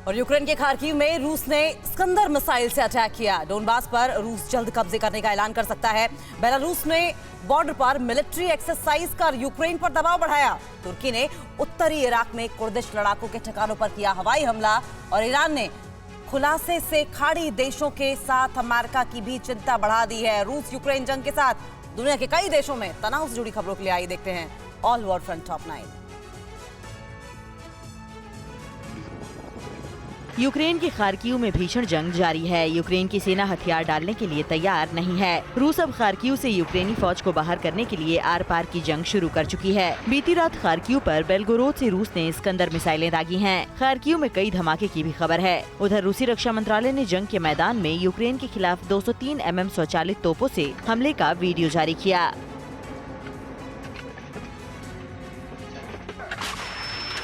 और यूक्रेन के खार्किव में रूस ने स्कंदर मिसाइल से अटैक किया। डोनबास पर रूस जल्द कब्जे करने का ऐलान कर सकता है। बेलारूस ने बॉर्डर पर मिलिट्री एक्सरसाइज कर यूक्रेन पर दबाव बढ़ाया। तुर्की ने उत्तरी इराक में कुर्दिश लड़ाकों के ठिकानों पर किया हवाई हमला और ईरान ने खुलासे से खाड़ी देशों के साथ अमेरिका की भी चिंता बढ़ा दी है। रूस यूक्रेन जंग के साथ दुनिया के कई देशों में तनाव से जुड़ी खबरों के लिए आइए देखते हैं all war front top 9। Ukraine के खार्किव में भीषण जंग जारी है। यूक्रेन की सेना हथियार डालने के लिए तैयार नहीं है। रूस अब खार्किव से यूक्रेनी फौज को बाहर करने के लिए आर पार की जंग शुरू कर चुकी है। बीती रात खार्किव पर बेलगोरोद से रूस ने स्कंदर मिसाइलें दागी हैं। खार्किव में कई धमाके की भी खबर है। उधर रूसी रक्षा मंत्रालय ने जंग के मैदान में यूक्रेन के खिलाफ 203 mm स्वचालित तोपों से हमले का वीडियो जारी किया।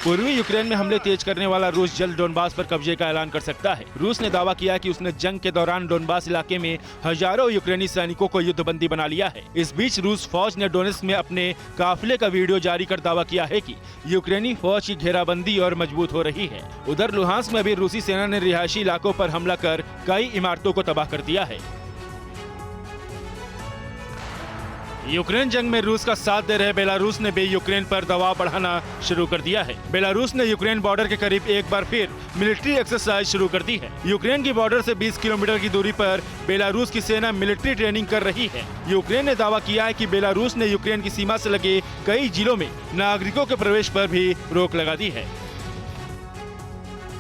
पूर्वी यूक्रेन में हमले तेज करने वाला रूस जल्द डोनबास पर कब्जे का ऐलान कर सकता है। रूस ने दावा किया कि उसने जंग के दौरान डोनबास इलाके में हजारों यूक्रेनी सैनिकों को युद्धबंदी बना लिया है। इस बीच रूस फौज ने डोनेट्स्क में अपने काफिले का वीडियो जारी कर दावा किया है कि यूक्रेनी फौज की घेराबंदी और मजबूत हो रही है। उधर लुहांस्क में भी रूसी सेना ने रिहायशी इलाकों पर हमला कर कई इमारतों को तबाह कर दिया है। यूक्रेन जंग में रूस का साथ दे रहे बेलारूस ने भी यूक्रेन पर दबाव बढ़ाना शुरू कर दिया है। बेलारूस ने यूक्रेन बॉर्डर के करीब एक बार फिर मिलिट्री एक्सरसाइज शुरू कर दी है। यूक्रेन की बॉर्डर से 20 किलोमीटर की दूरी पर बेलारूस की सेना मिलिट्री ट्रेनिंग कर रही है। यूक्रेन ने दावा किया है कि बेलारूस ने यूक्रेन की सीमा से लगे कई जिलों में नागरिकों के प्रवेश पर भी रोक लगा दी है।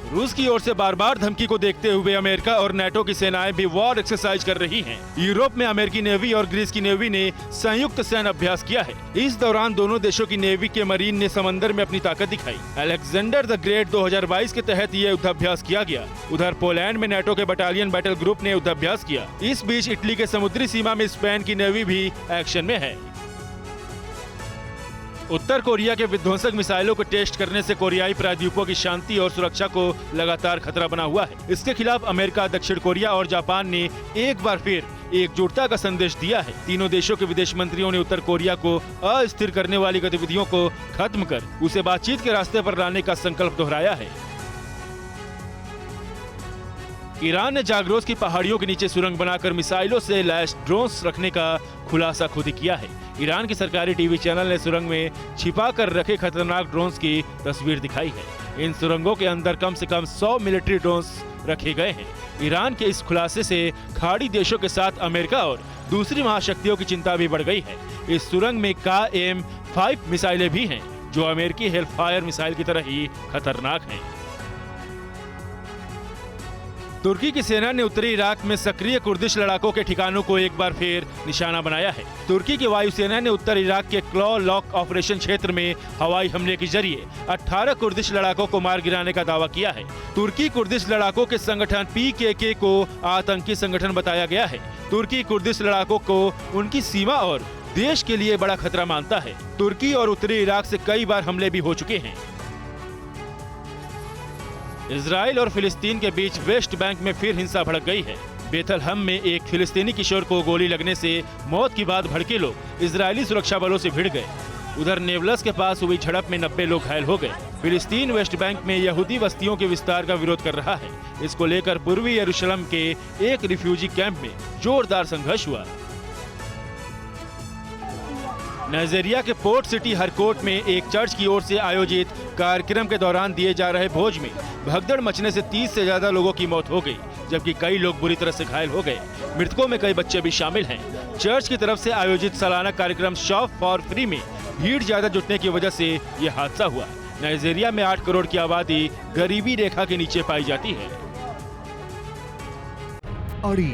रूस की ओर से बार बार धमकी को देखते हुए अमेरिका और नाटो की सेनाएं भी वॉर एक्सरसाइज कर रही हैं। यूरोप में अमेरिकी नेवी और ग्रीस की नेवी ने संयुक्त सैन्य अभ्यास किया है। इस दौरान दोनों देशों की नेवी के मरीन ने समंदर में अपनी ताकत दिखाई। अलेक्जेंडर द ग्रेट 2022 के तहत ये युद्धाभ्यास किया गया। उधर पोलैंड में नाटो के बटालियन बैटल ग्रुप ने युद्धाभ्यास किया। इस बीच इटली के समुद्री सीमा में स्पेन की नेवी भी एक्शन में है। उत्तर कोरिया के विध्वंसक मिसाइलों को टेस्ट करने से कोरियाई प्रायद्वीपों की शांति और सुरक्षा को लगातार खतरा बना हुआ है। इसके खिलाफ अमेरिका, दक्षिण कोरिया और जापान ने एक बार फिर एकजुटता का संदेश दिया है। तीनों देशों के विदेश मंत्रियों ने उत्तर कोरिया को अस्थिर करने वाली गतिविधियों को खत्म कर उसे बातचीत के रास्ते पर लाने का संकल्प दोहराया है। ईरान ने जागरोस की पहाड़ियों के नीचे सुरंग बनाकर मिसाइलों से लैस ड्रोन्स रखने का खुलासा खुद ही किया है। ईरान की सरकारी टीवी चैनल ने सुरंग में छिपा कर रखे खतरनाक ड्रोन्स की तस्वीर दिखाई है। इन सुरंगों के अंदर कम से कम 100 मिलिट्री ड्रोन्स रखे गए हैं। ईरान के इस खुलासे से खाड़ी देशों के साथ अमेरिका और दूसरी महाशक्तियों की चिंता भी बढ़ गई है। इस सुरंग में KM-5 मिसाइलें भी हैं, जो अमेरिकी हेलफायर मिसाइल की तरह ही खतरनाक हैं। तुर्की की सेना ने उत्तरी इराक में सक्रिय कुर्दिश लड़ाकों के ठिकानों को एक बार फिर निशाना बनाया है। तुर्की की वायुसेना ने उत्तर इराक के क्लॉ लॉक ऑपरेशन क्षेत्र में हवाई हमले के जरिए 18 कुर्दिश लड़ाकों को मार गिराने का दावा किया है। तुर्की कुर्दिश लड़ाकों के संगठन PKK को आतंकी संगठन बताया गया है। तुर्की कुर्दिश लड़ाकों को उनकी सीमा और देश के लिए बड़ा खतरा मानता है। तुर्की और उत्तरी इराक से कई बार हमले भी हो चुके हैं। इजराइल और फिलिस्तीन के बीच वेस्ट बैंक में फिर हिंसा भड़क गई है। बेथलहम में एक फिलिस्तीनी किशोर को गोली लगने से मौत की बाद भड़के लोग इजरायली सुरक्षा बलों से भिड़ गए। उधर नेवलस के पास हुई झड़प में 90 लोग घायल हो गए। फिलिस्तीन वेस्ट बैंक में यहूदी बस्तियों के विस्तार का विरोध कर रहा है। इसको लेकर पूर्वी यरूशलेम के एक रिफ्यूजी कैंप में जोरदार संघर्ष हुआ। नाइजीरिया के पोर्ट सिटी हरकोट में एक चर्च की ओर से आयोजित कार्यक्रम के दौरान दिए जा रहे भोज में भगदड़ मचने से 30 से ज्यादा लोगों की मौत हो गई, जबकि कई लोग बुरी तरह से घायल हो गए। मृतकों में कई बच्चे भी शामिल हैं। चर्च की तरफ से आयोजित सालाना कार्यक्रम शॉप फॉर फ्री में भीड़ ज्यादा जुटने की वजह से ये हादसा हुआ। नाइजीरिया में 8 करोड़ की आबादी गरीबी रेखा के नीचे पाई जाती है। अड़ी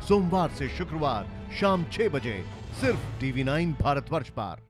सोमवार से शुक्रवार शाम 6 बजे सिर्फ TV9 भारतवर्ष पर।